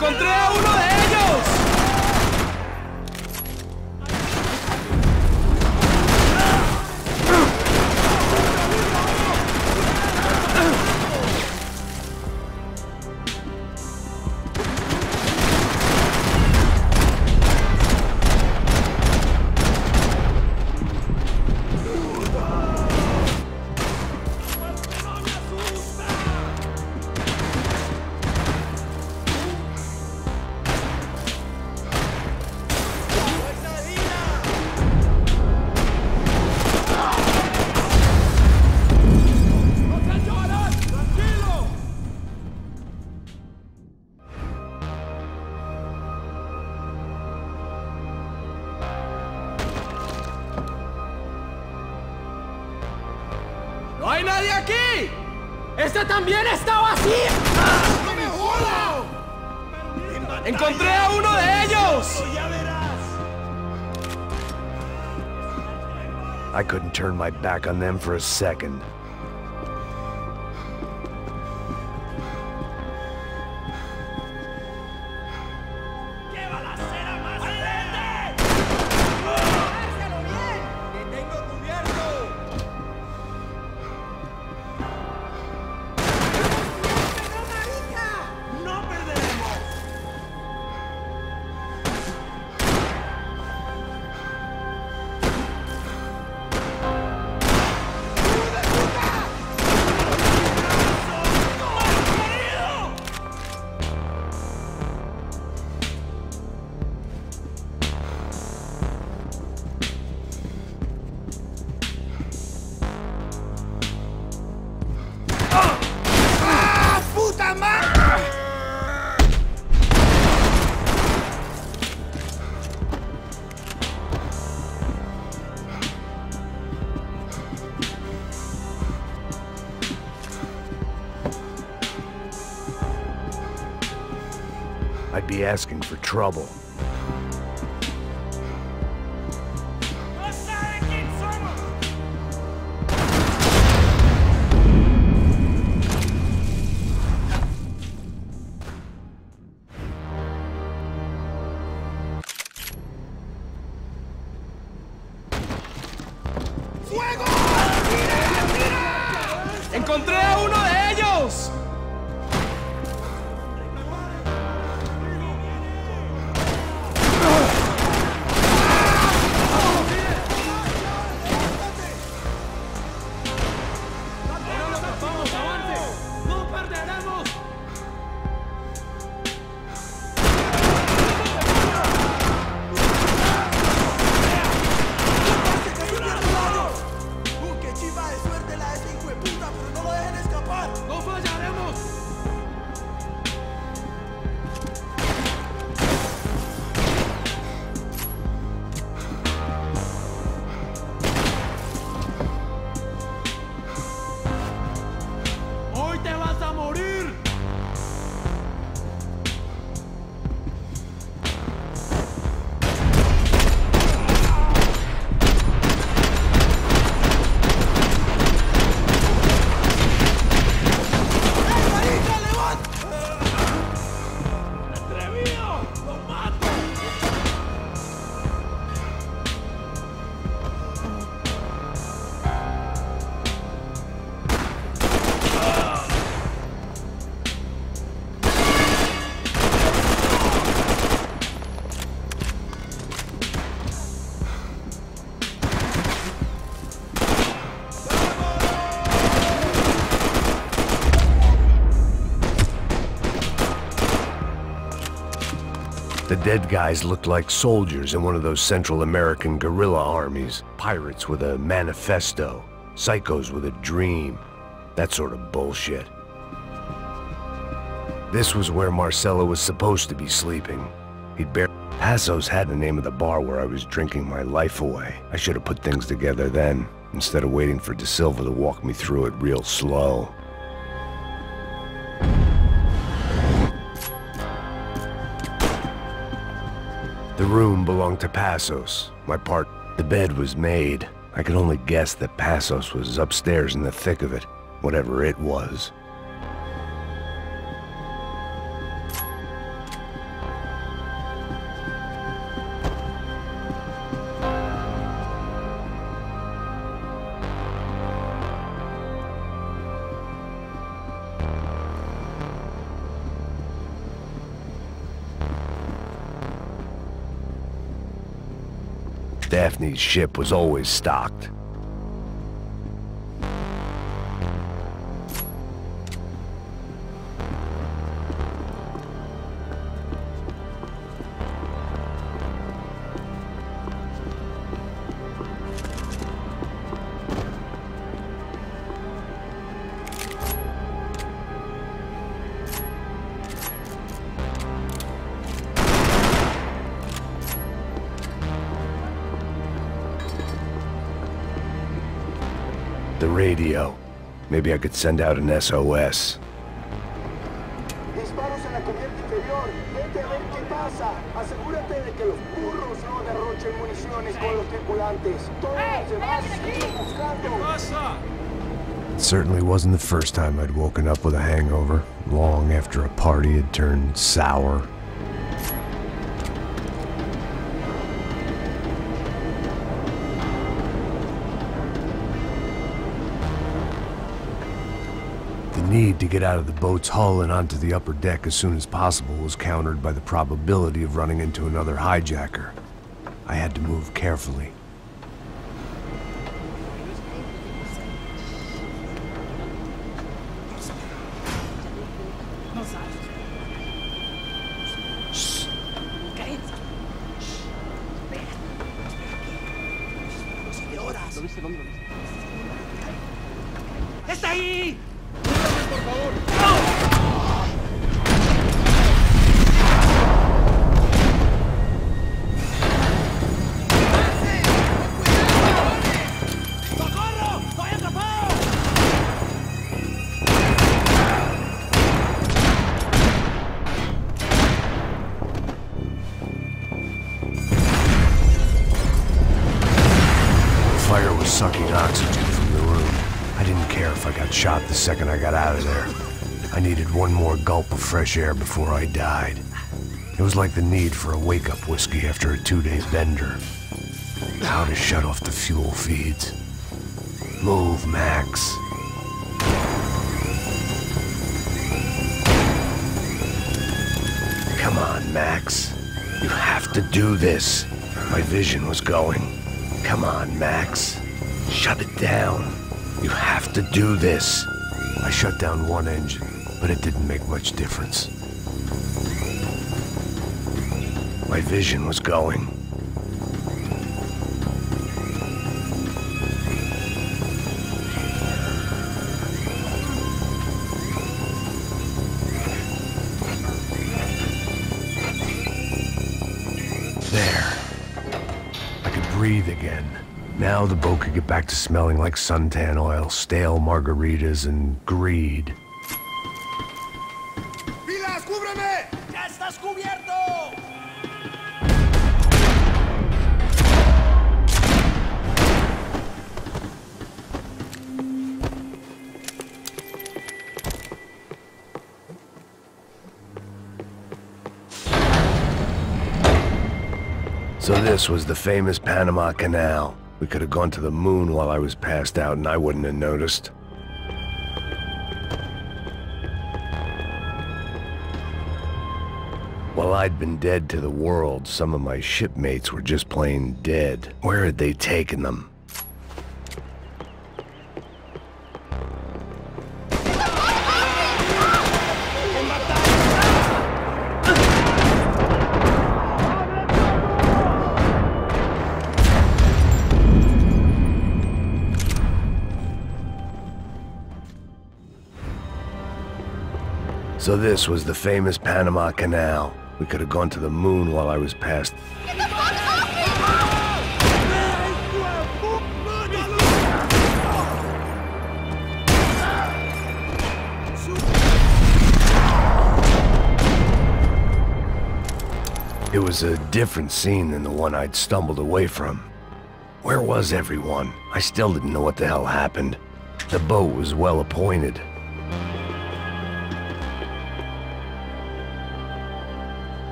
¡Encontré a uno de ellos! ¡No hay nadie aquí! ¡Esta también está vacía! ¡No me jodas! ¡Encontré a uno de ellos! ¡Ya verás! I couldn't turn my back on them for a second. ¡Qué balacera más grande! ¡Déjalo bien! ¡Te tengo cubierto! ¡No perderemos! ¡Ah, puta madre! I'd be asking for trouble. ¡No sabe quién somos! ¡Fuego! ¡Tira! ¡Tira! ¡Encontré a uno de ellos! ¡Vamos, avance! ¡No perderemos! ¡Qué chiva de suerte la de ese hijo de puta! ¡Pero no lo dejen escapar! ¡No fallaremos! ¡Hoy te vas a morir! ¡Ey, marica, levanta! ¡Atrevido! ¡Lo mato! The dead guys looked like soldiers in one of those Central American guerrilla armies. Pirates with a manifesto. Psychos with a dream. That sort of bullshit. This was where Marcelo was supposed to be sleeping. He'd barely... Passos had the name of the bar where I was drinking my life away. I should have put things together then, instead of waiting for De Silva to walk me through it real slow. The room belonged to Passos. My part, the bed was made. I could only guess that Passos was upstairs in the thick of it, whatever it was. Daphne's ship was always stocked. The radio. Maybe I could send out an SOS. Disparos en la cubierta inferior. Vete a ver qué pasa. Asegúrate de que los burros no derrochen municiones con los tripulantes. Todos los demás siguen buscando. It certainly wasn't the first time I'd woken up with a hangover, long after a party had turned sour. The need to get out of the boat's hull and onto the upper deck as soon as possible was countered by the probability of running into another hijacker. I had to move carefully. ¡Está ahí! ¡Por favor! ¡Socorro! ¡Estoy atrapado! The fire was sucking oxygen from the room. I didn't care if I got shot the second I got out of there. I needed one more gulp of fresh air before I died. It was like the need for a wake-up whiskey after a 2-day bender. How to shut off the fuel feeds. Move, Max. Come on, Max. You have to do this. My vision was going. Come on, Max. Shut it down. You have to do this. I shut down one engine, but it didn't make much difference. My vision was going. There. I could breathe again. Now the boat could get back to smelling like suntan oil, stale margaritas, and greed. ¡Pilas, cúbreme! ¡Ya estás cubierto! So this was the famous Panama Canal. We could have gone to the moon while I was passed out and I wouldn't have noticed. While I'd been dead to the world, some of my shipmates were just plain dead. Where had they taken them? So this was the famous Panama Canal. We could have gone to the moon while I was passed. It was a different scene than the one I'd stumbled away from. Where was everyone? I still didn't know what the hell happened. The boat was well appointed.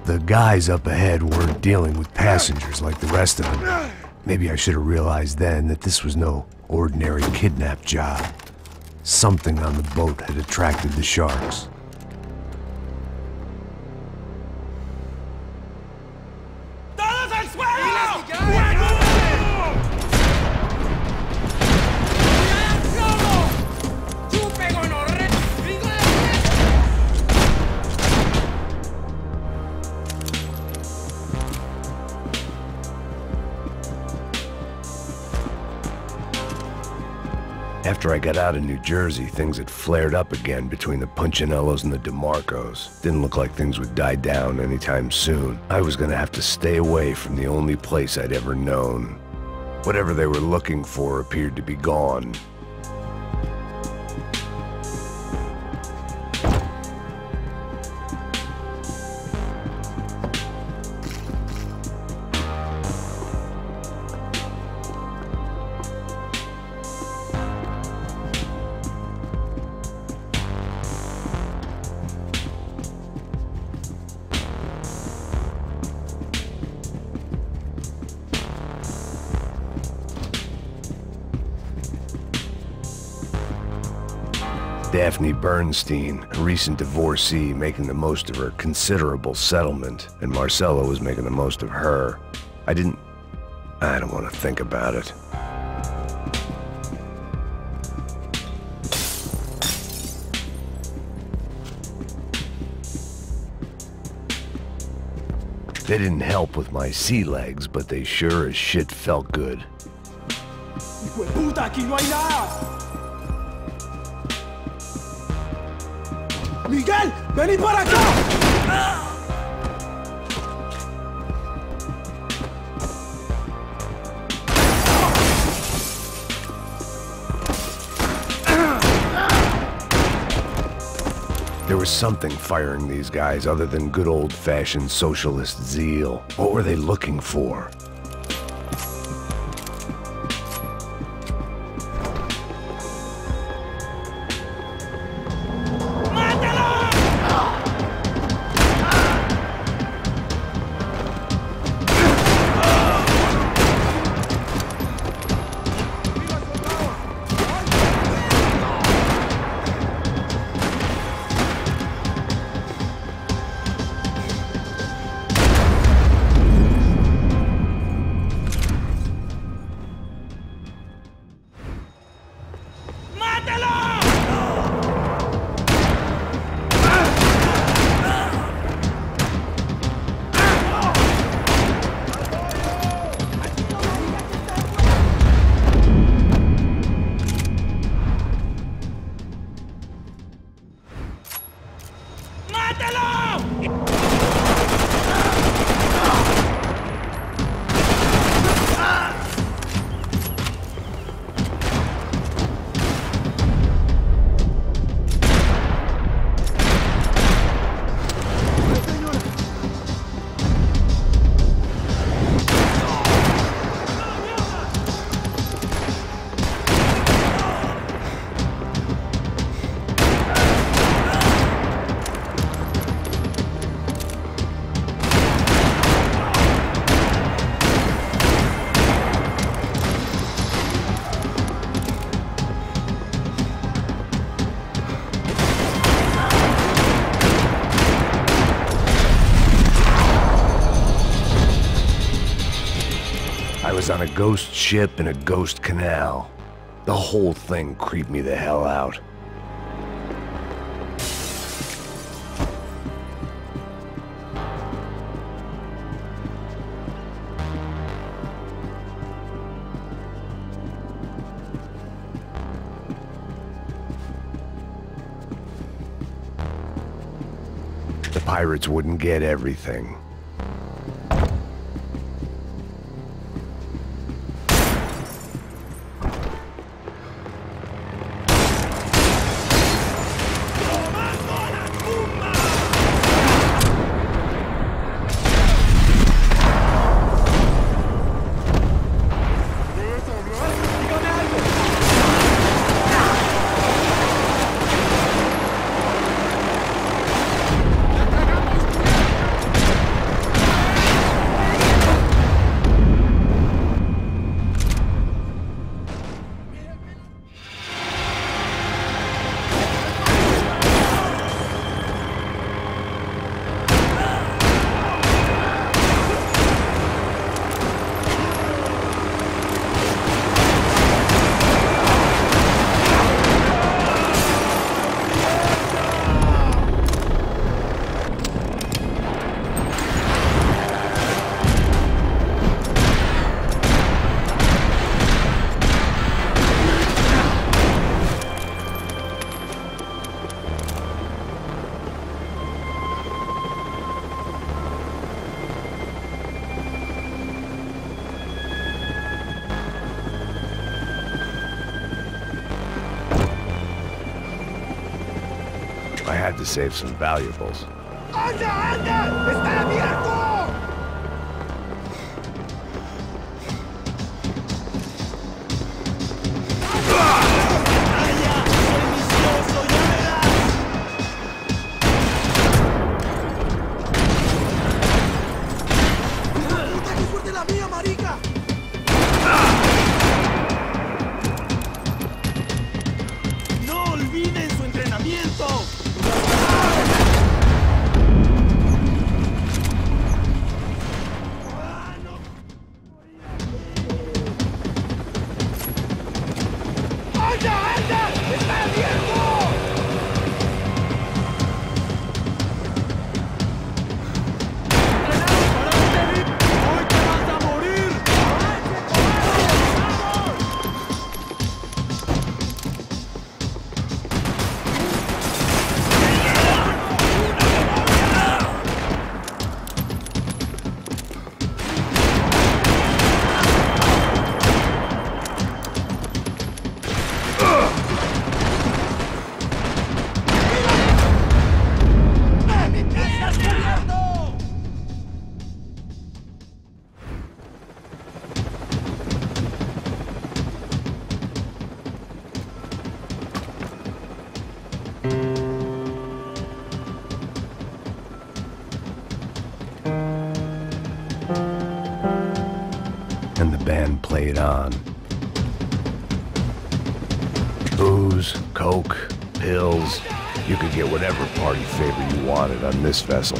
The guys up ahead weren't dealing with passengers like the rest of them. Maybe I should have realized then that this was no ordinary kidnap job. Something on the boat had attracted the sharks. ¡Todos al suelo! ¡Fuego! After I got out of New Jersey, things had flared up again between the Punchinellos and the DeMarcos. Didn't look like things would die down anytime soon. I was gonna have to stay away from the only place I'd ever known. Whatever they were looking for appeared to be gone. Daphne Bernstein, a recent divorcee making the most of her considerable settlement, and Marcella was making the most of her. I don't want to think about it. They didn't help with my sea legs, but they sure as shit felt good. ¡Hijo de puta, aquí no hay nada! ¡Miguel, vení para acá! There was something firing these guys other than good old-fashioned socialist zeal. What were they looking for? I was on a ghost ship in a ghost canal. The whole thing creeped me the hell out. The pirates wouldn't get everything. to save some valuables. ¡Anda, anda! ¡Está abierto! And the band played on. Booze, coke, pills. You could get whatever party favor you wanted on this vessel.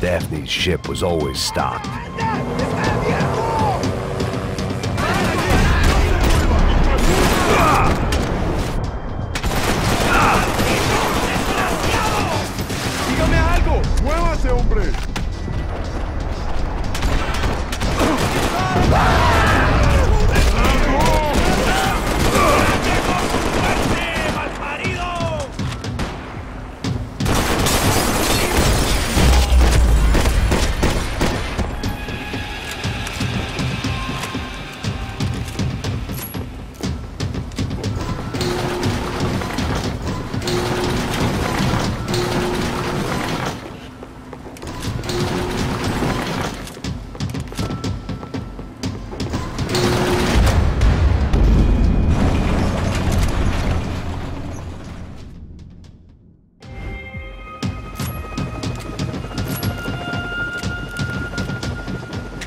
Daphne's ship was always stocked. ¡Dígame algo! ¡Muévase, hombre!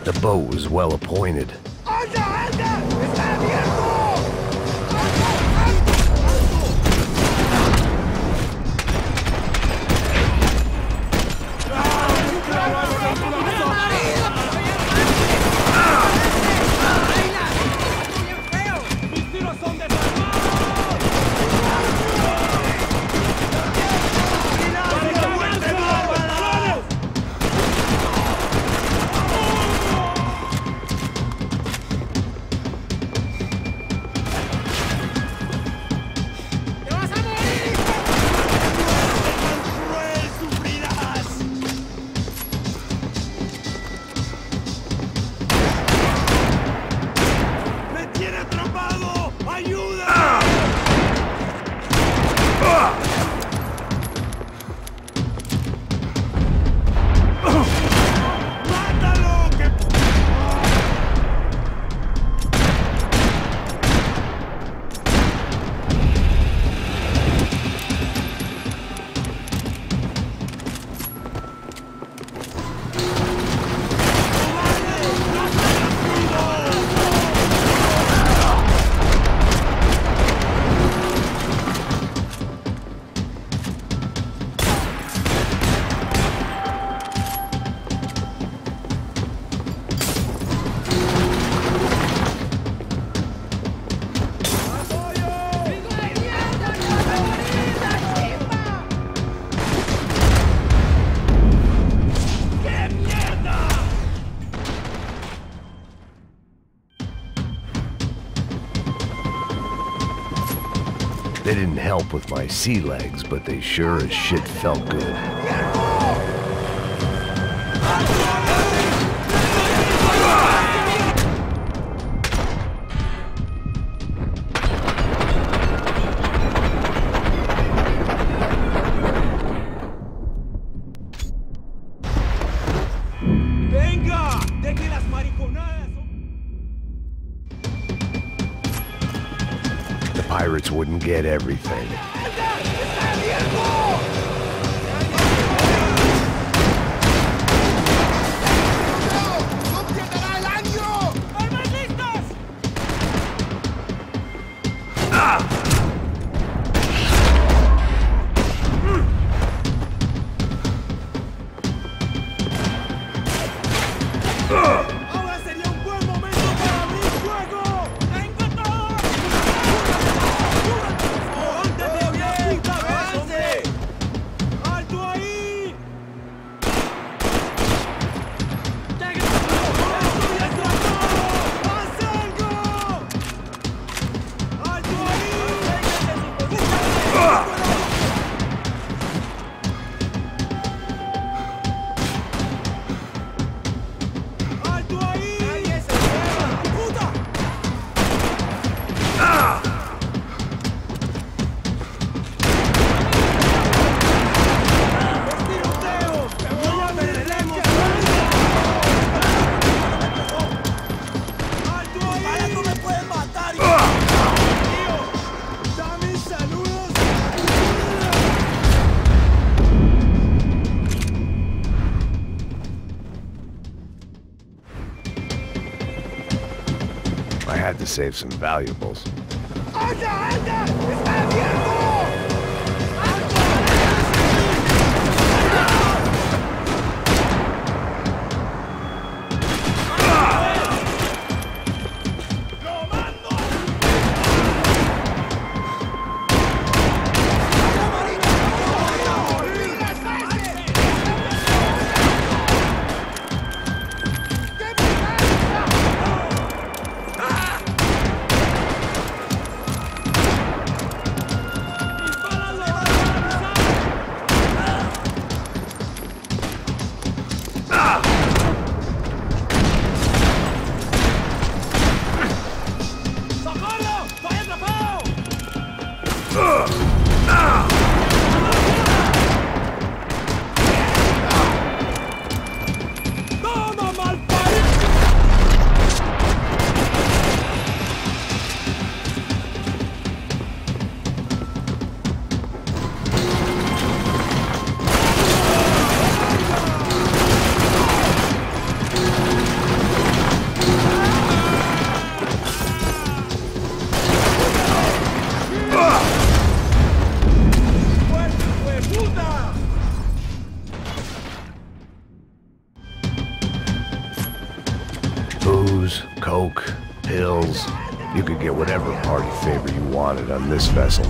The boat was well appointed. ¡Anda, anda! ¡Está abierto! They didn't help with my sea legs, but they sure as shit felt good. The pirates wouldn't get everything. Ahora sería un buen momento para abrir fuego. ¡Venga todo! ¡Levántate bien! ¡Avance! ¡Alto ahí! ¡Haz algo! ¡Alto ahí! ¡Alto ahí! ¡Nadie se mueva! ¡Puta! ¡Es tiroteo! ¡Me voy a perderemos! ¡Alto ahí! ¡Para tú me puedes matar! ¡Tío! ¡Dame saludos! I had to save some valuables. ¡Anda, anda! ¡Está abierto! ¡Socorro! ¡Estoy atrapado! ¡Toma, malparido! ¡Fuerte, hueputa! Booze, coke, pills. You could get whatever party favor you wanted on this vessel.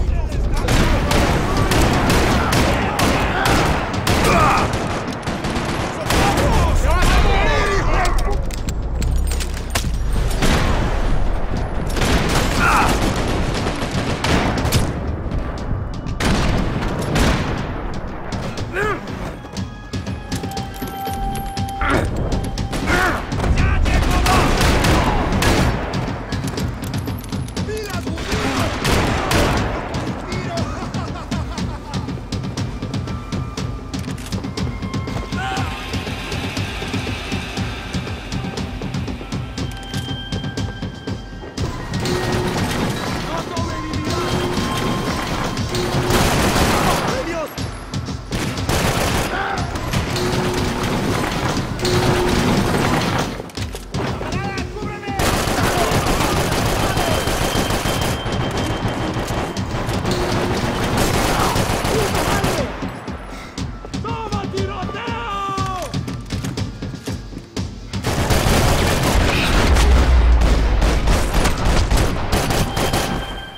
¡Toma, tiroteo!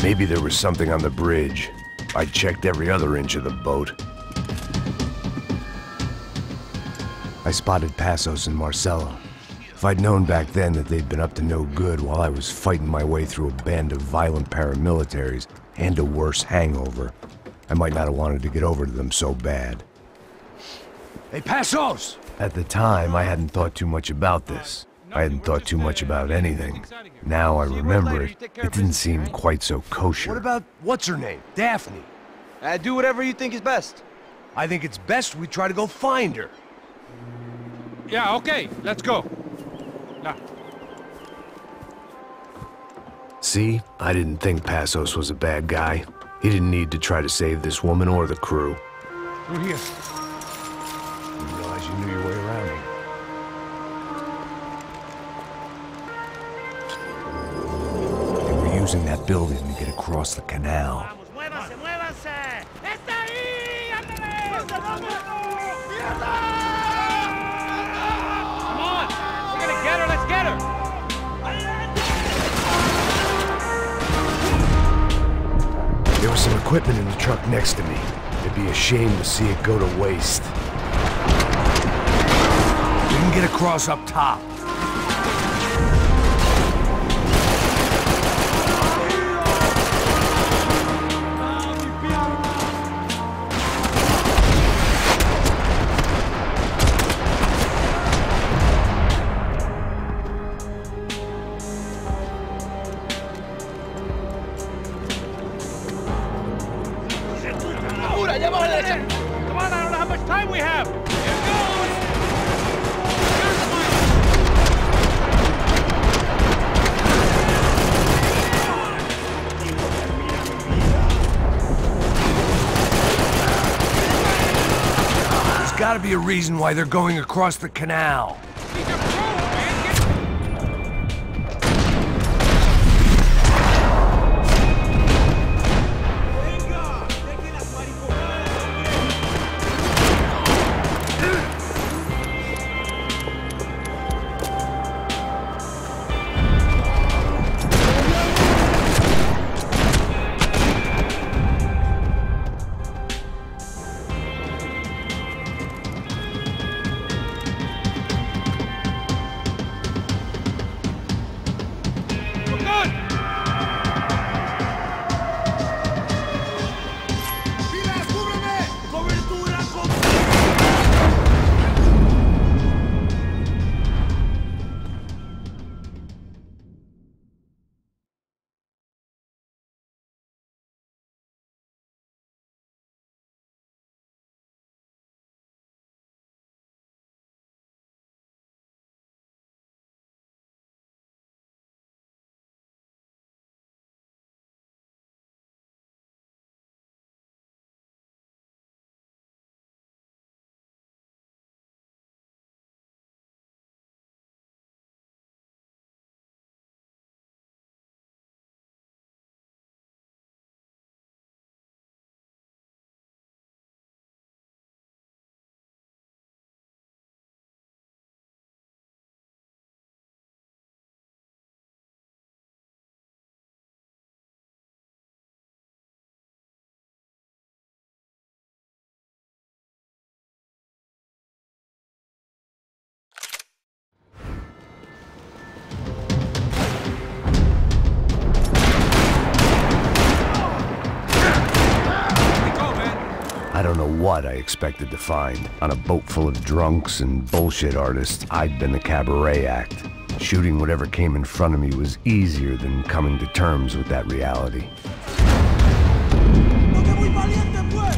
Maybe there was something on the bridge. I checked every other inch of the boat. I spotted Passos and Marcelo. If I'd known back then that they'd been up to no good while I was fighting my way through a band of violent paramilitaries, and a worse hangover. I might not have wanted to get over to them so bad. Hey, Passos! At the time, I hadn't thought too much about this. I hadn't thought too much about anything. Now I remember it, it didn't seem quite so kosher. What about, what's her name? Daphne? Do whatever you think is best. I think it's best we try to go find her. Yeah, okay, let's go. Yeah. See? I didn't think Passos was a bad guy. He didn't need to try to save this woman or the crew. Through here. Didn't realize you knew your way around here. They were using that building to get across the canal. ¡Muévanse, muévanse! ¡Está ahí! ¡Ándale! Come on! We're gonna get her, let's get her! There was some equipment in the truck next to me. It'd be a shame to see it go to waste. We can get across up top. Come on, I don't know how much time we have! Here goes! There's gotta be a reason why they're going across the canal. These are pros, man! I don't know what I expected to find. On a boat full of drunks and bullshit artists, I'd been the cabaret act. Shooting whatever came in front of me was easier than coming to terms with that reality. ¡No que muy valiente, pues!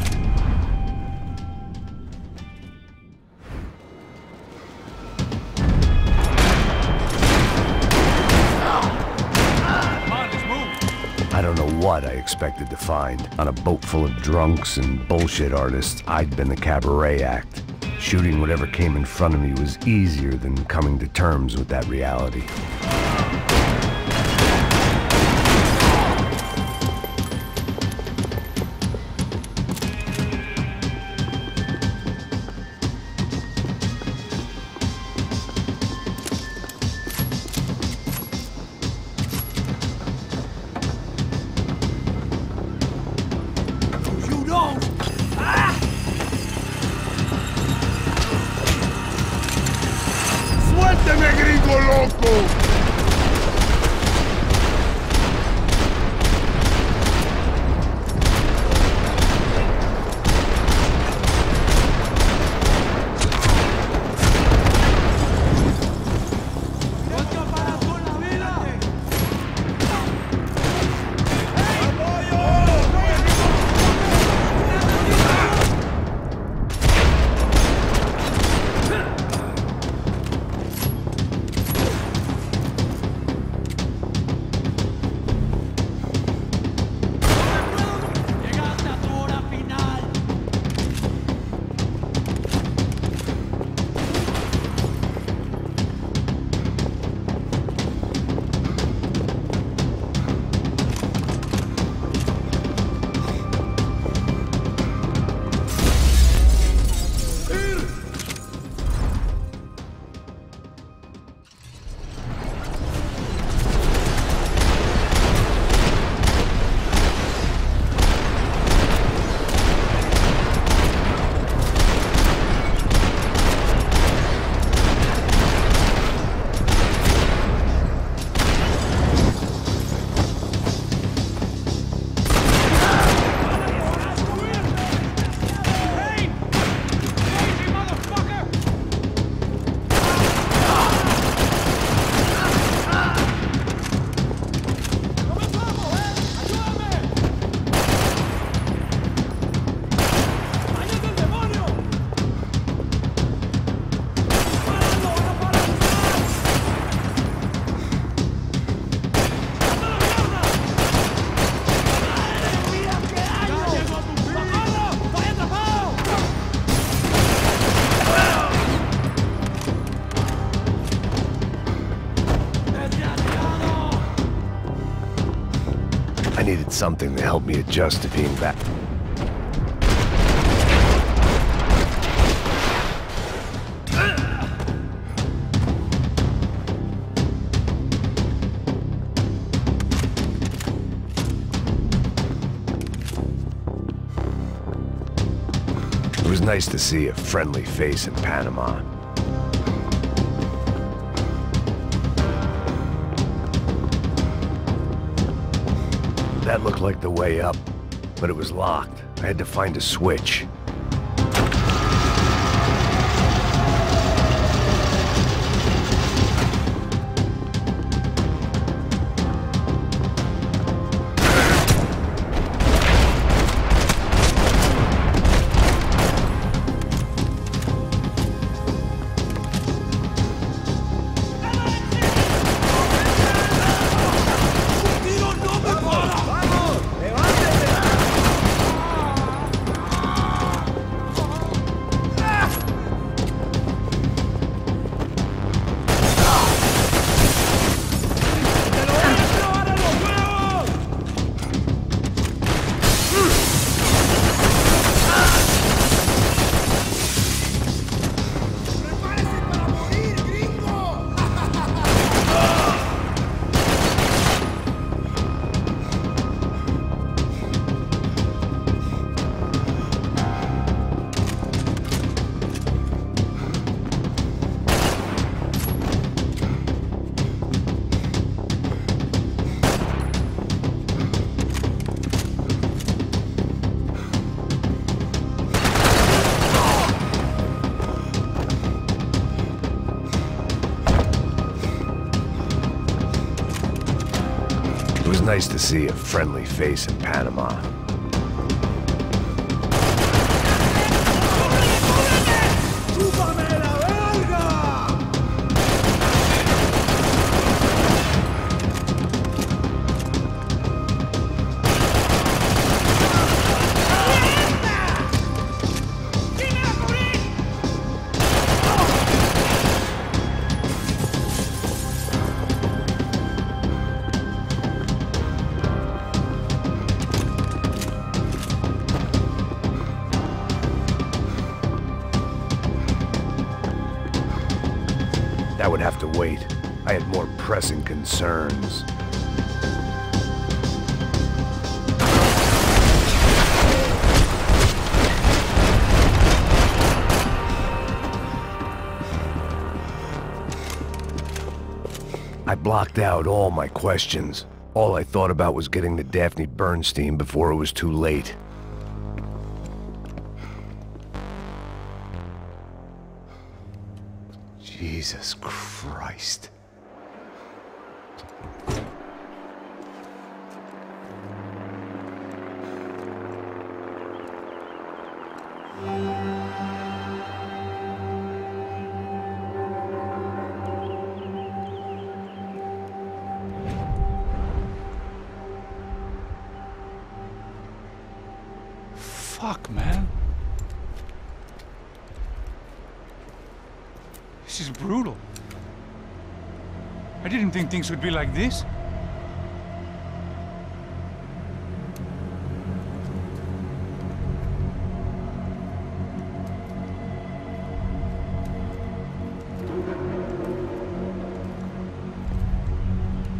I don't know what I expected to find. On a boat full of drunks and bullshit artists, I'd been the cabaret act. Shooting whatever came in front of me was easier than coming to terms with that reality. ¡Suélteme, gringo loco! I needed something to help me adjust to being back. It was nice to see a friendly face in Panama. That looked like the way up, but it was locked. I had to find a switch. It was nice to see a friendly face in Panama. That would have to wait. I had more pressing concerns. I blocked out all my questions. All I thought about was getting to Daphne Bernstein before it was too late. Jesus Christ. Fuck, man. This is brutal. I didn't think things would be like this.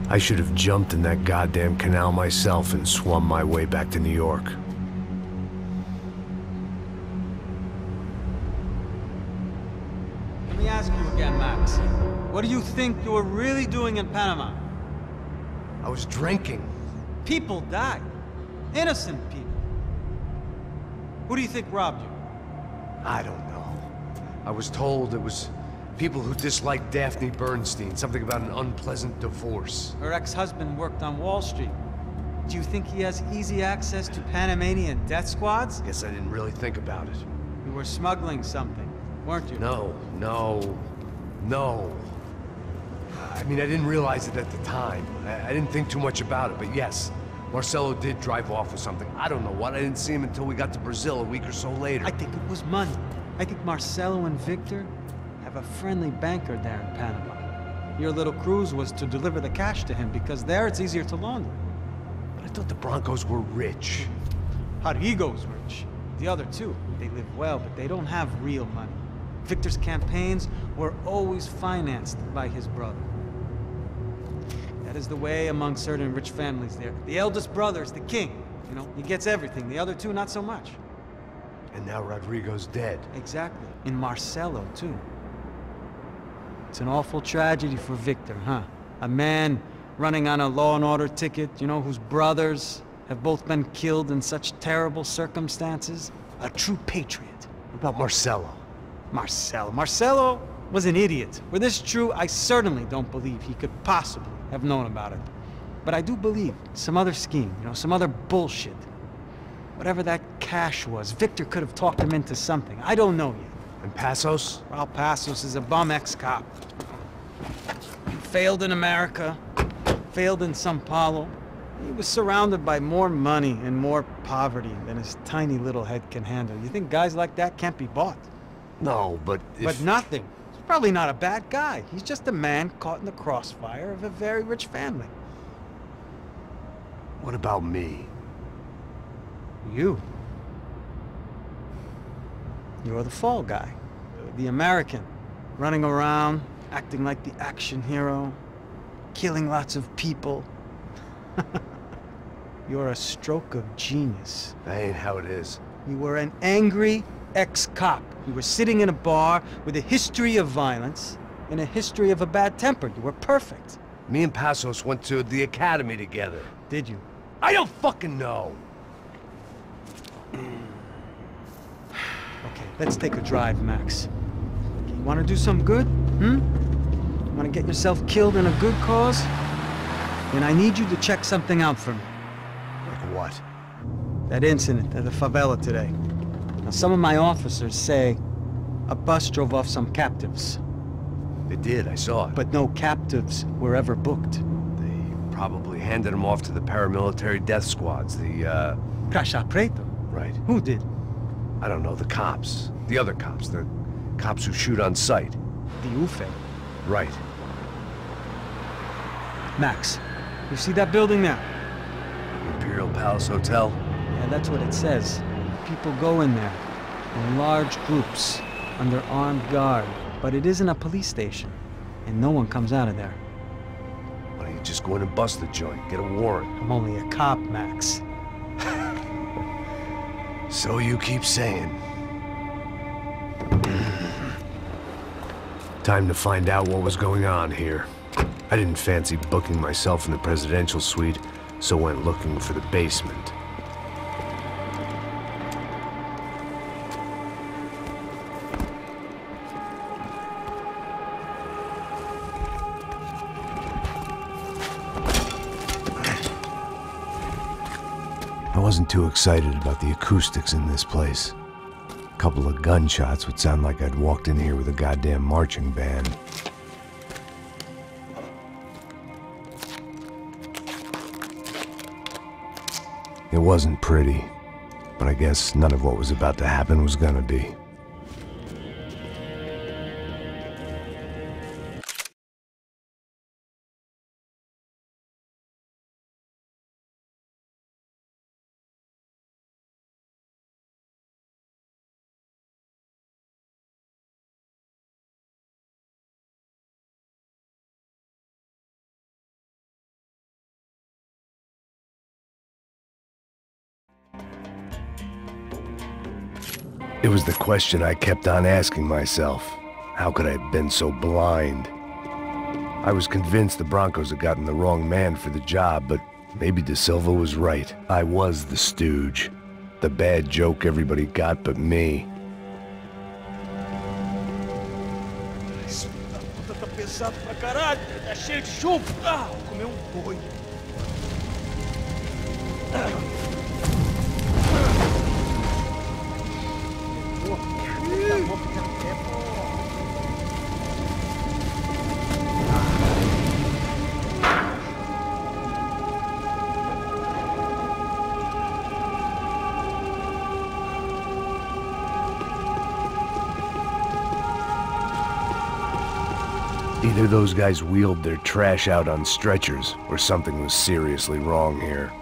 I should have jumped in that goddamn canal myself and swum my way back to New York. Let me ask you again, Max. What do you think you were really doing in Panama? I was drinking. People died. Innocent people. Who do you think robbed you? I don't know. I was told it was people who disliked Daphne Bernstein, something about an unpleasant divorce. Her ex-husband worked on Wall Street. Do you think he has easy access to Panamanian death squads? Guess I didn't really think about it. You were smuggling something, weren't you? No. I mean, I didn't realize it at the time. I didn't think too much about it, but yes, Marcelo did drive off with something. I don't know what. I didn't see him until we got to Brazil a week or so later. I think it was money. I think Marcelo and Victor have a friendly banker there in Panama. Your little cruise was to deliver the cash to him because there it's easier to launder. But I thought the Broncos were rich. Rodrigo's rich. The other two, they live well, but they don't have real money. Victor's campaigns were always financed by his brother. That is the way among certain rich families there. The eldest brother is the king. You know, he gets everything. The other two, not so much. And now Rodrigo's dead. Exactly. And Marcelo, too. It's an awful tragedy for Victor, huh? A man running on a law and order ticket, you know, whose brothers have both been killed in such terrible circumstances. A true patriot. What about Marcelo? Marcelo was an idiot. Were this true, I certainly don't believe he could possibly have known about it. But I do believe some other scheme, you know, some other bullshit. Whatever that cash was, Victor could have talked him into something. I don't know yet. And Passos? Well, Passos is a bum ex-cop. Failed in America, failed in Sao Paulo. He was surrounded by more money and more poverty than his tiny little head can handle. You think guys like that can't be bought? No, but if... But nothing. He's probably not a bad guy. He's just a man caught in the crossfire of a very rich family. What about me? You. You're the fall guy. The American. Running around, acting like the action hero. Killing lots of people. You're a stroke of genius. That ain't how it is. You were an angry ex-cop. You were sitting in a bar with a history of violence and a history of a bad temper. You were perfect. Me and Passos went to the academy together. Did you? I don't fucking know! Okay, let's take a drive, Max. You want to do some good? You want to get yourself killed in a good cause? Then I need you to check something out for me. Like what? That incident at the favela today. Now, some of my officers say a bus drove off some captives. They did, I saw it. But no captives were ever booked. They probably handed them off to the paramilitary death squads, the, Caixa Preto? Right. Who did? I don't know, the cops. The other cops. The cops who shoot on sight. The UFE. Right. Max, you see that building there? Imperial Palace Hotel? Yeah, that's what it says. People go in there, in large groups, under armed guard. But it isn't a police station, and no one comes out of there. Why don't you just go in and bust the joint, get a warrant? I'm only a cop, Max. So you keep saying. Time to find out what was going on here. I didn't fancy booking myself in the presidential suite, so went looking for the basement. I wasn't too excited about the acoustics in this place. A couple of gunshots would sound like I'd walked in here with a goddamn marching band. It wasn't pretty, but I guess none of what was about to happen was gonna be. It was the question I kept on asking myself. How could I have been so blind? I was convinced the Broncos had gotten the wrong man for the job, but maybe De Silva was right. I was the stooge. The bad joke everybody got but me. Tá pesado pra caralho, tá cheio de chumbo. Ah, vou comer boi. Either those guys wheeled their trash out on stretchers, or something was seriously wrong here.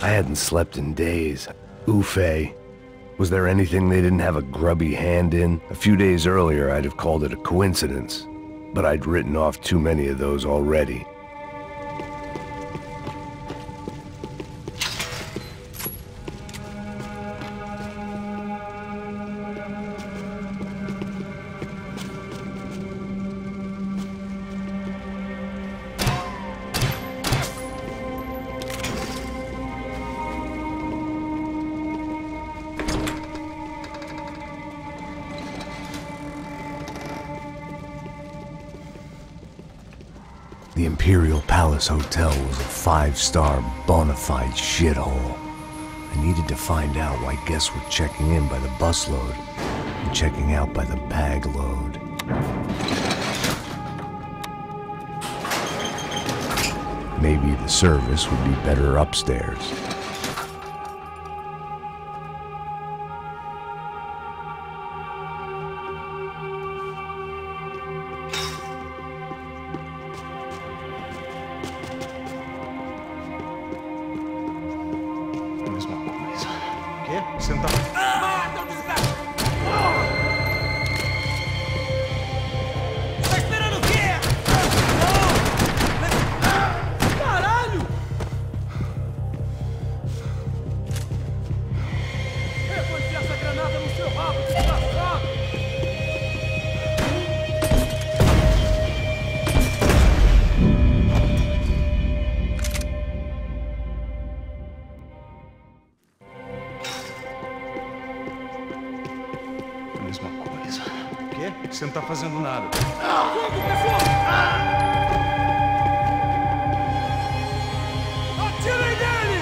I hadn't slept in days. Oof. Was there anything they didn't have a grubby hand in? A few days earlier, I'd have called it a coincidence, but I'd written off too many of those already. The Imperial Palace Hotel was a five-star bona fide shithole. I needed to find out why guests were checking in by the busload and checking out by the bag load. Maybe the service would be better upstairs. Senta. Mata o desgraçado! Tá esperando o quê? Caralho! Eu vou enfiar essa granada no seu rabo, desgraçado! Mesma coisa. O quê? Você não tá fazendo nada. Fogo, pessoal! Atirem nele!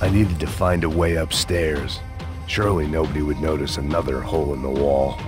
I needed to find a way upstairs. Surely nobody would notice another hole in the wall.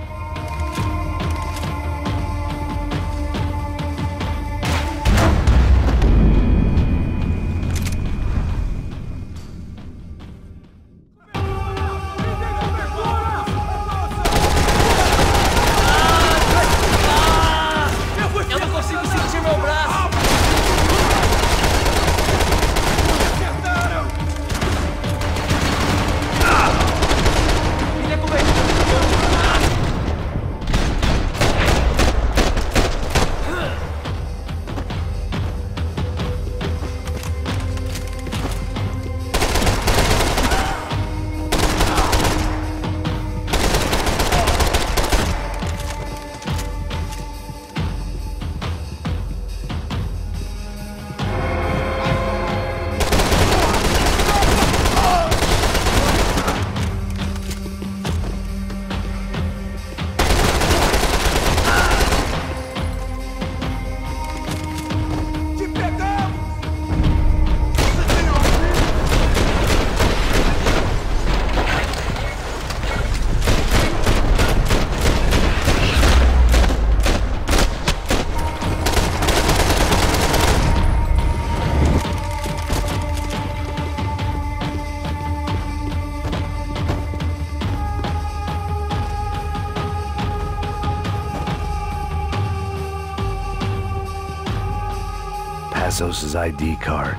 Passos' ID card.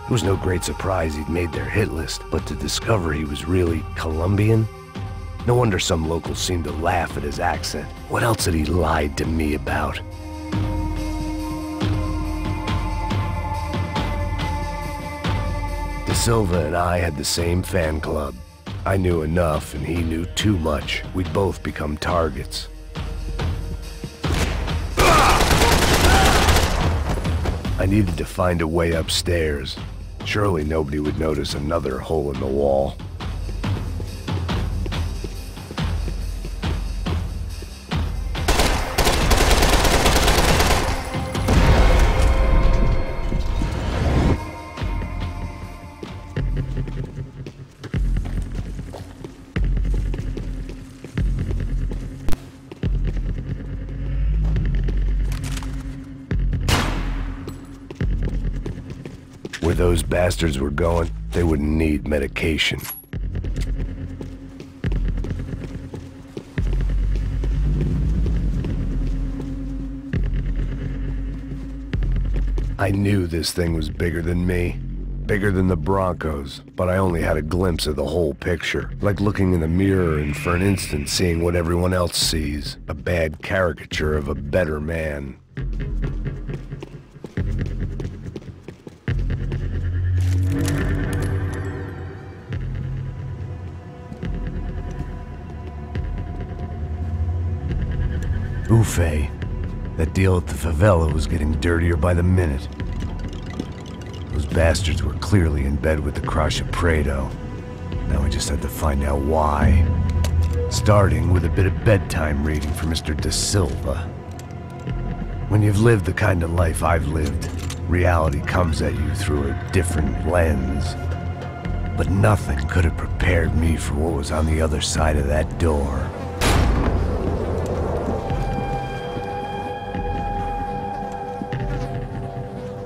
It was no great surprise he'd made their hit list, but to discover he was really Colombian? No wonder some locals seemed to laugh at his accent. What else had he lied to me about? De Silva and I had the same fan club. I knew enough and he knew too much. We'd both become targets. I needed to find a way upstairs. Surely nobody would notice another hole in the wall. Where those bastards were going, they wouldn't need medication. I knew this thing was bigger than me, bigger than the Broncos, but I only had a glimpse of the whole picture, like looking in the mirror and for an instant seeing what everyone else sees, a bad caricature of a better man. Ufe. That deal at the favela was getting dirtier by the minute. Those bastards were clearly in bed with the Crusher Prado. Now we just had to find out why. Starting with a bit of bedtime reading for Mr. De Silva. When you've lived the kind of life I've lived, reality comes at you through a different lens. But nothing could have prepared me for what was on the other side of that door.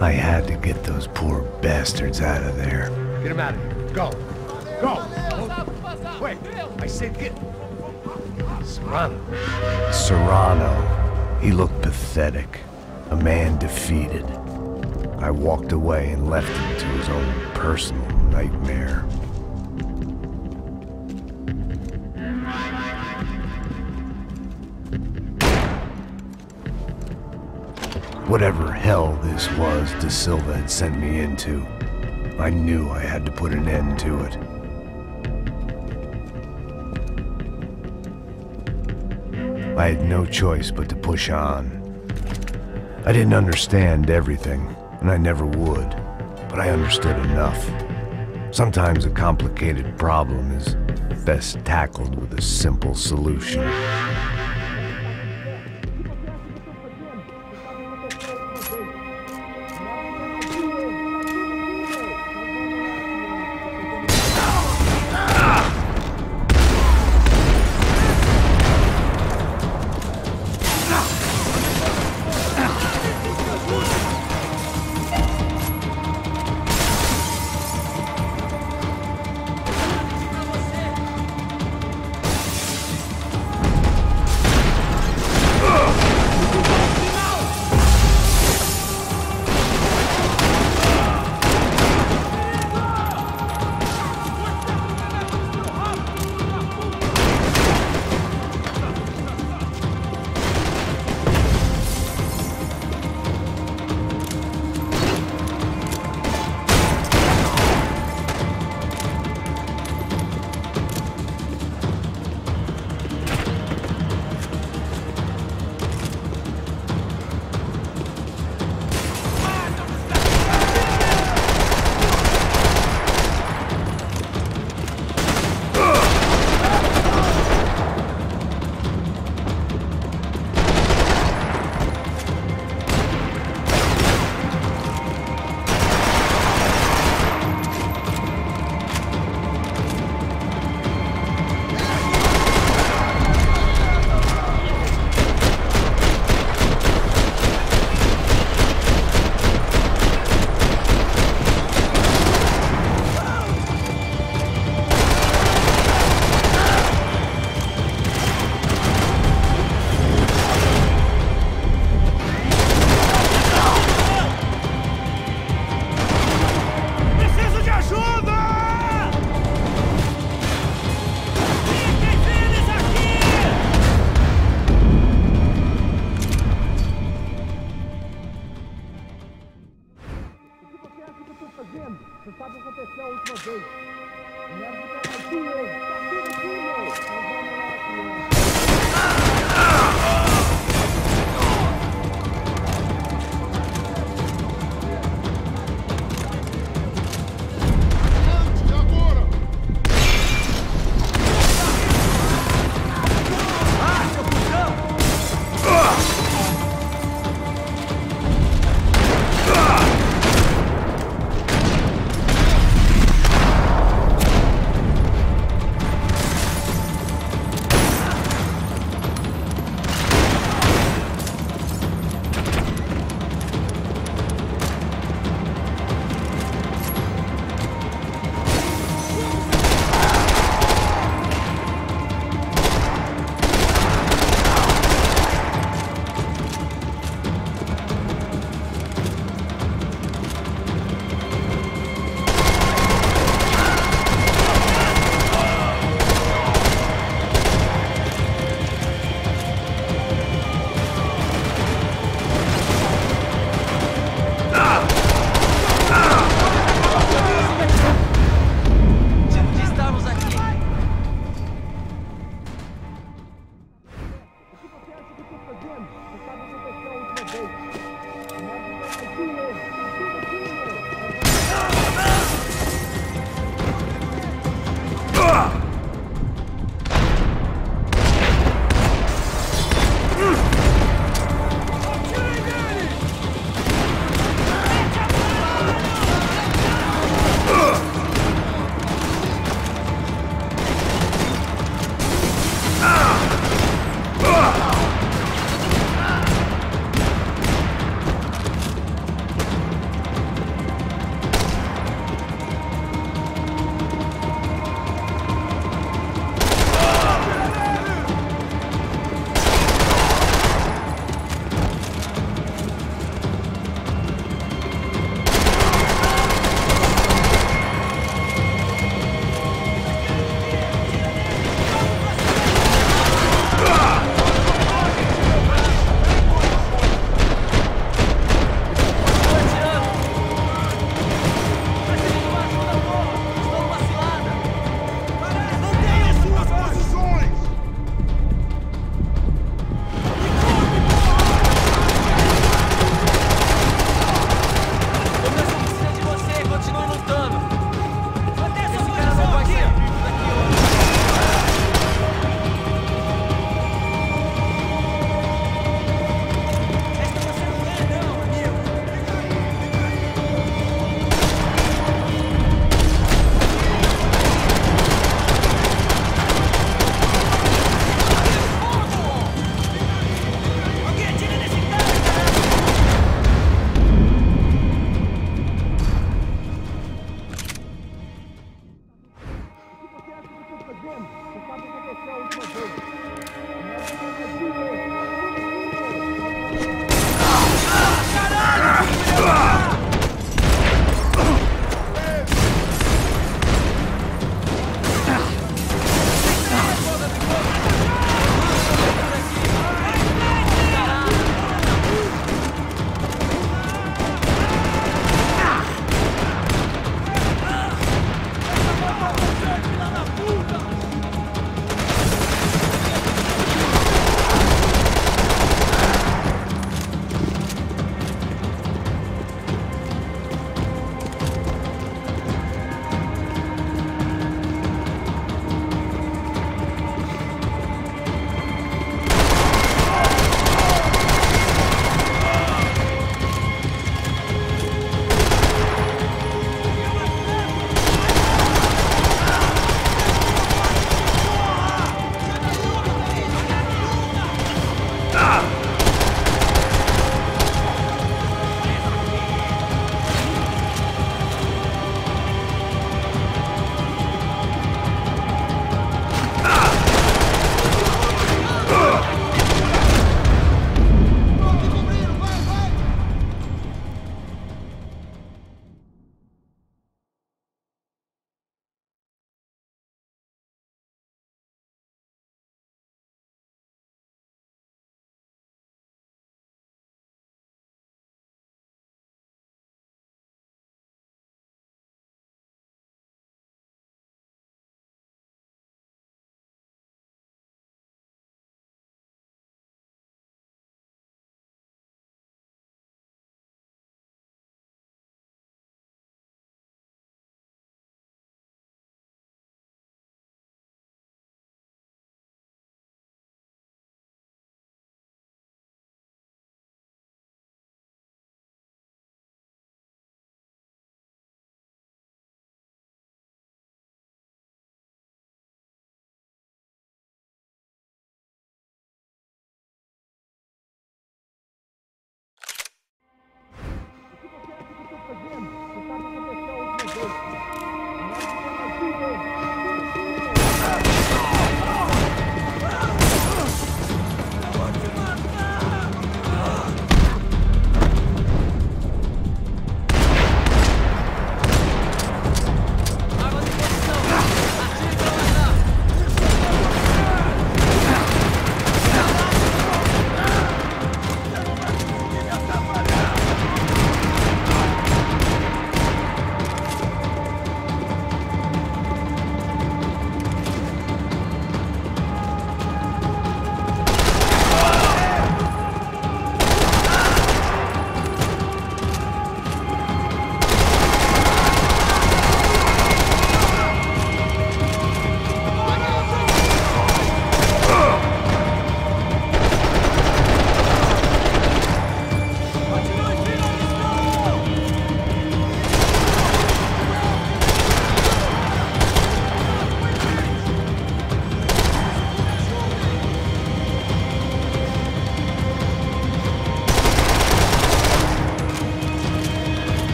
I had to get those poor bastards out of there. Get him out of here. Go. Go. Wait. I said get... Serrano. Serrano. He looked pathetic. A man defeated. I walked away and left him to his own personal nightmare. Whatever hell this was De Silva had sent me into, I knew I had to put an end to it. I had no choice but to push on. I didn't understand everything, and I never would, but I understood enough. Sometimes a complicated problem is best tackled with a simple solution.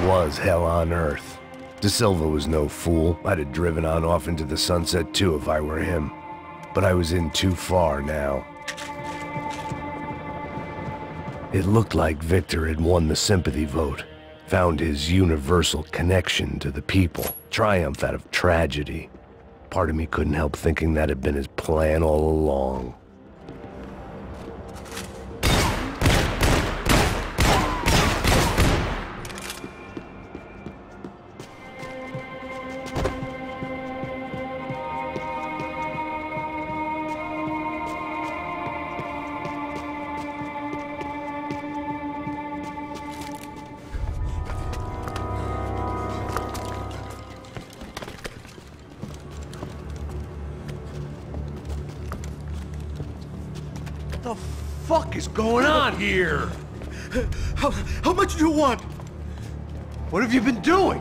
Was hell on earth. De Silva was no fool. I'd have driven on off into the sunset too if I were him. But I was in too far now. It looked like Victor had won the sympathy vote, found his universal connection to the people, triumph out of tragedy. Part of me couldn't help thinking that had been his plan all along. What the fuck is going on here? How much do you want? What have you been doing?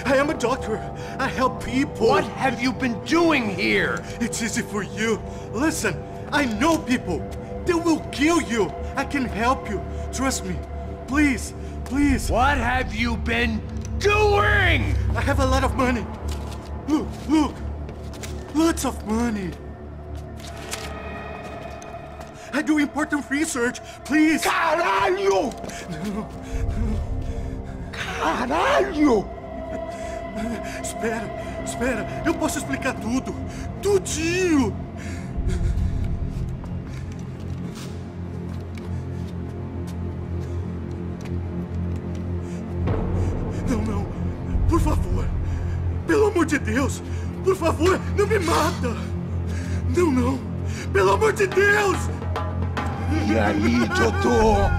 I am a doctor. I help people. What have you been doing here? It's easy for you. Listen, I know people. They will kill you. I can help you. Trust me. Please, please. What have you been doing? I have a lot of money. Look, look. Lots of money. I do important research. Please. Caralho! No. Caralho! Espera, espera. Eu posso explicar tudo. Tudinho. Não, não. Por favor. Pelo amor de Deus. Por favor, não me mata. Não, não! Pelo amor de Deus! E aí, doutor?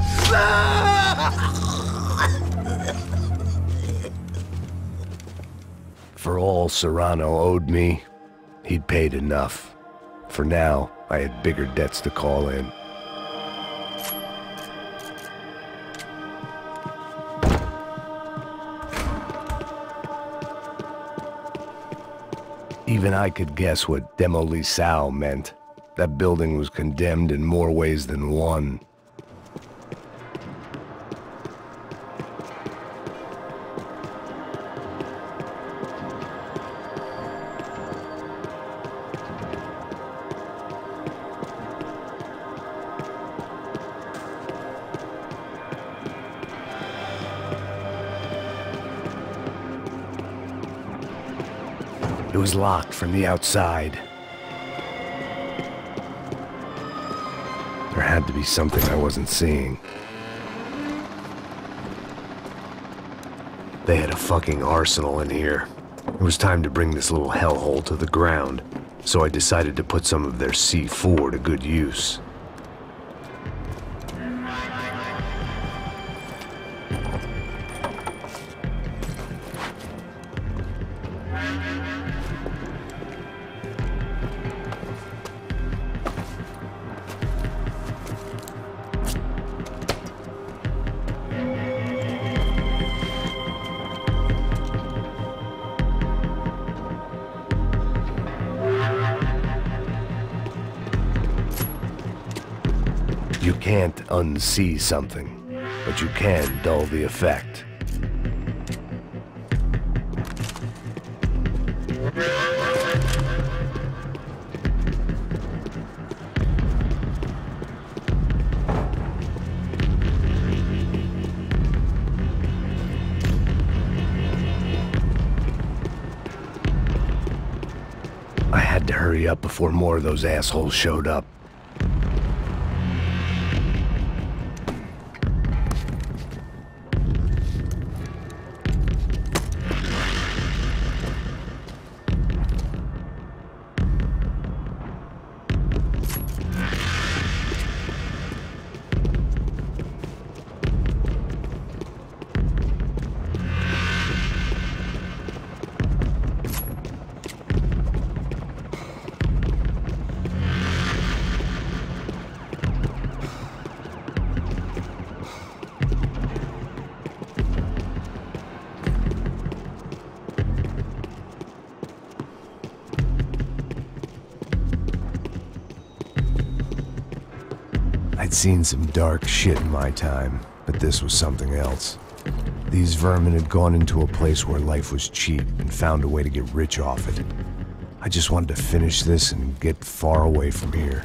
For all Serrano owed me, he'd paid enough. For now, I had bigger debts to call in. Even I could guess what demolisal meant. That building was condemned in more ways than one. It was locked from the outside. There had to be something I wasn't seeing. They had a fucking arsenal in here. It was time to bring this little hellhole to the ground, so I decided to put some of their C4 to good use. You can't unsee something, but you can dull the effect. I had to hurry up before more of those assholes showed up. I'd seen some dark shit in my time, but this was something else. These vermin had gone into a place where life was cheap and found a way to get rich off it. I just wanted to finish this and get far away from here.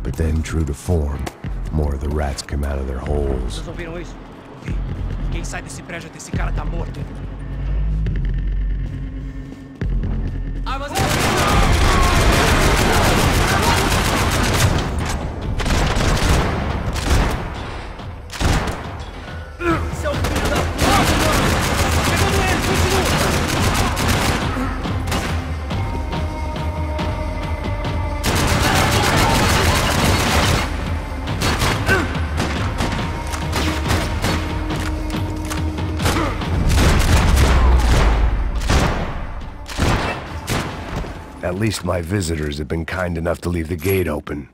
But then, true to form, more of the rats came out of their holes. Vocês ouviram isso? Ouvi. Quem sai desse prédio desse cara tá morto. At least my visitors have been kind enough to leave the gate open.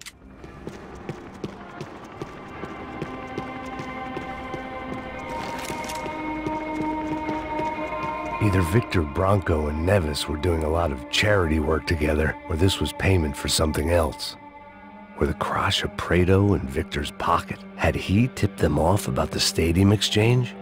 Either Victor Branco and Nevis were doing a lot of charity work together, or this was payment for something else. Were the Crash of Prado in Victor's pocket? Had he tipped them off about the stadium exchange?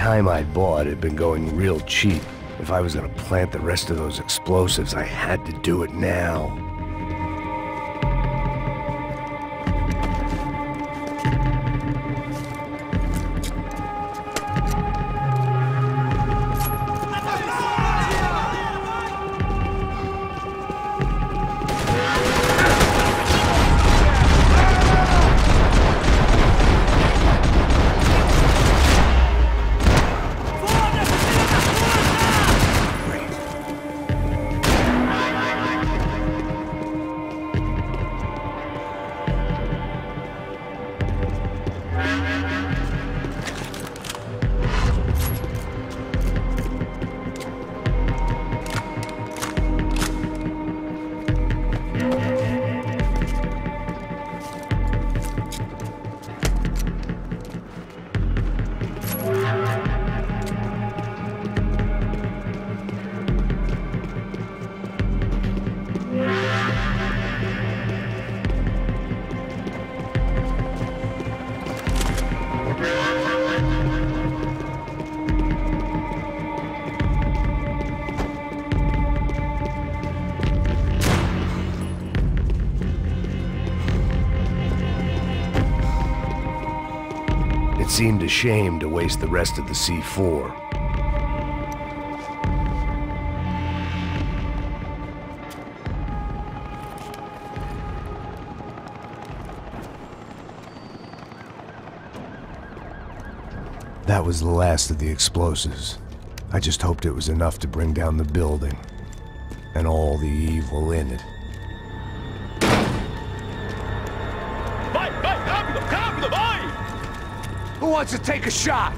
time I'd bought had been going real cheap. If I was gonna plant the rest of those explosives, I had to do it now. It seemed a shame to waste the rest of the C4. That was the last of the explosives. I just hoped it was enough to bring down the building and all the evil in it. Who wants to take a shot?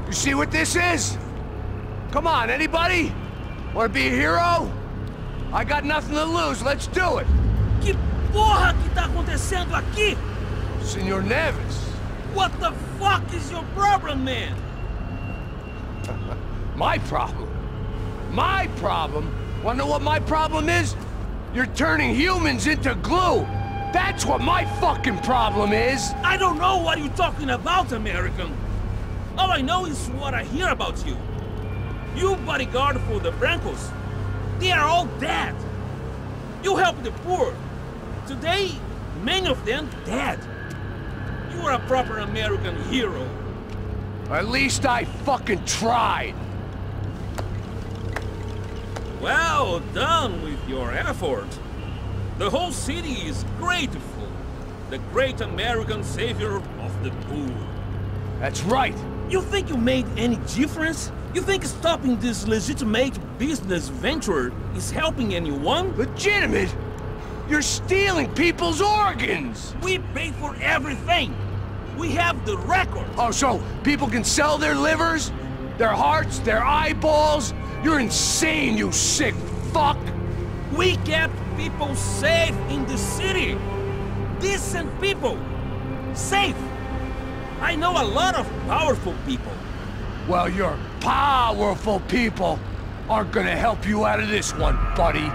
You see what this is? Come on, anybody? Want to be a hero? I got nothing to lose, let's do it! Que porra que tá acontecendo aqui? Senor Neves. What the fuck is your problem, man? My problem? My problem? Wanna know what my problem is? You're turning humans into glue! That's what my fucking problem is! I don't know what you're talking about, American. All I know is what I hear about you. You bodyguard for the Brancos. They are all dead. You help the poor. Today, many of them dead. You are a proper American hero. At least I fucking tried. Well done with your effort. The whole city is grateful. The great American savior of the poor. That's right. You think you made any difference? You think stopping this legitimate business venture is helping anyone? Legitimate? You're stealing people's organs! We pay for everything! We have the record! Oh, so people can sell their livers? Their hearts? Their eyeballs? You're insane, you sick fuck! We kept people safe in the city! Decent people! Safe! I know a lot of powerful people. Well, your powerful people aren't gonna help you out of this one, buddy.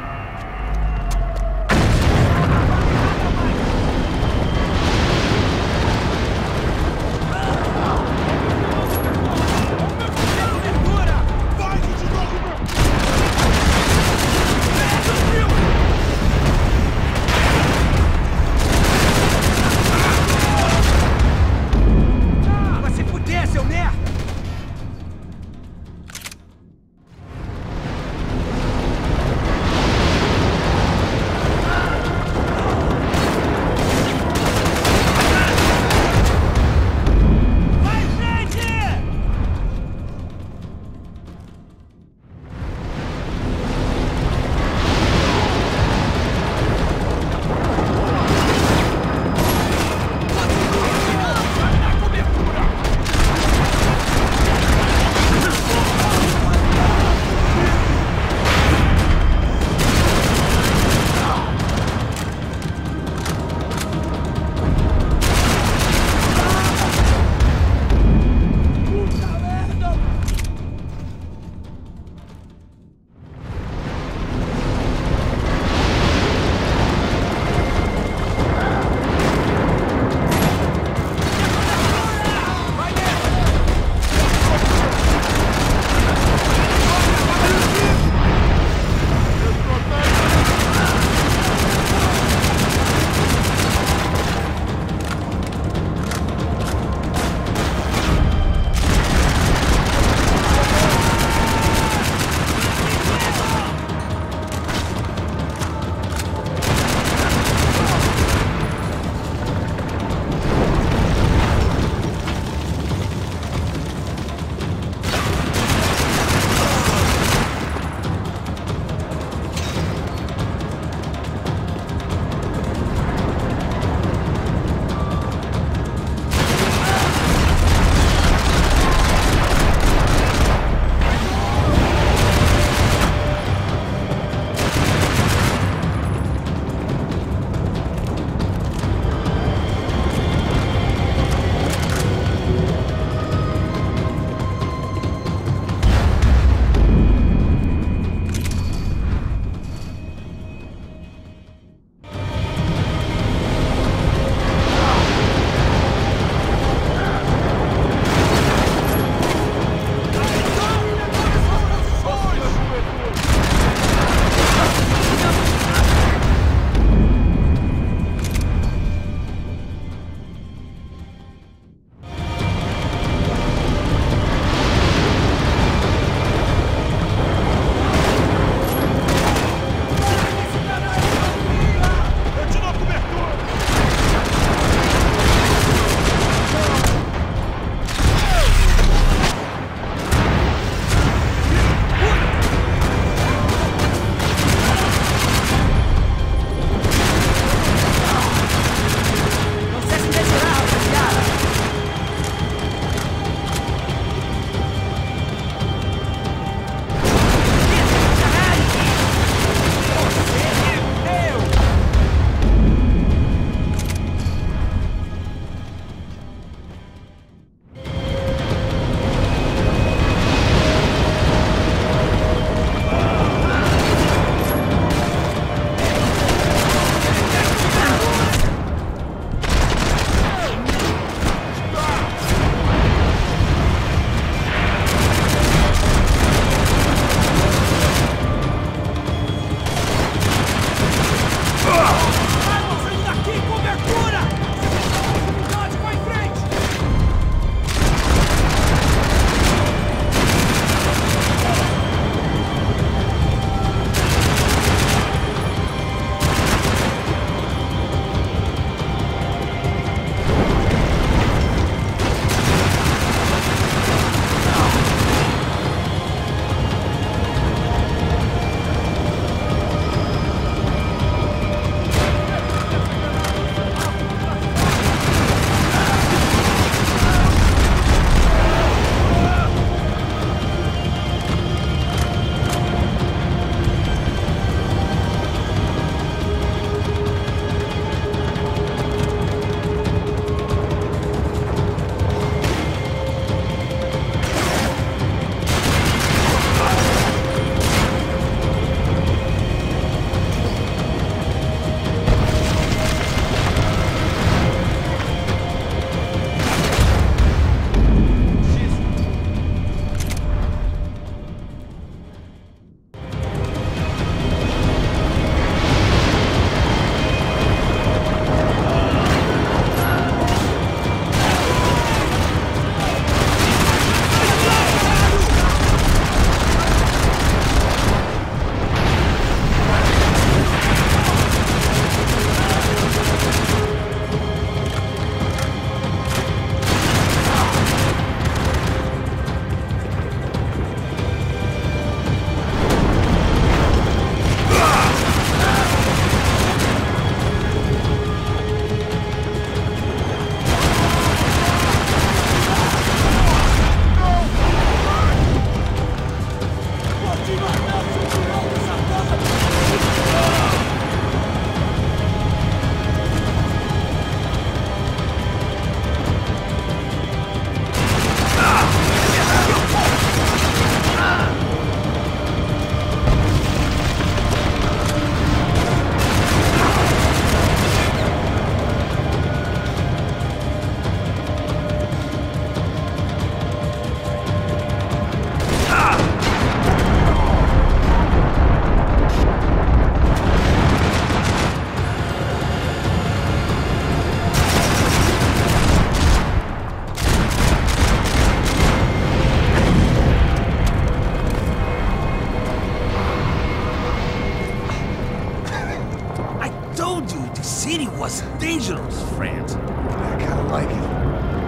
city was dangerous, friend. I kinda like it.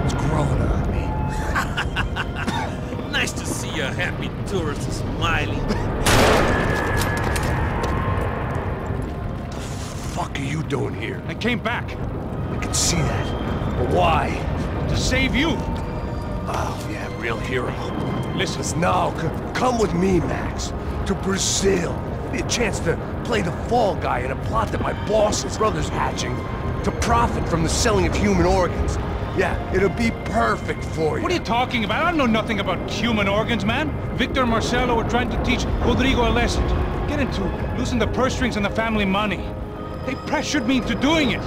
It's growing on me. Nice to see a happy tourist smiling. What the fuck are you doing here? I came back I can see that. But why? to save you. Oh, yeah, real hero. Listen, No, come with me, Max. To Brazil. Be a chance to play the fall guy in a plot that my boss's brother's hatching. To profit from the selling of human organs. Yeah, it'll be perfect for you. what are you talking about? I don't know nothing about human organs, man. Victor and Marcelo were trying to teach Rodrigo a lesson. Get into losing the purse strings and the family money. They pressured me into doing it.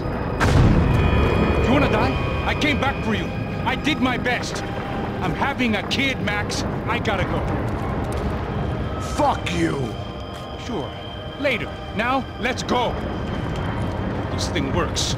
You wanna die? I came back for you. I did my best. I'm having a kid, Max. I gotta go. Fuck you! Sure. Later. Now, let's go. This thing works.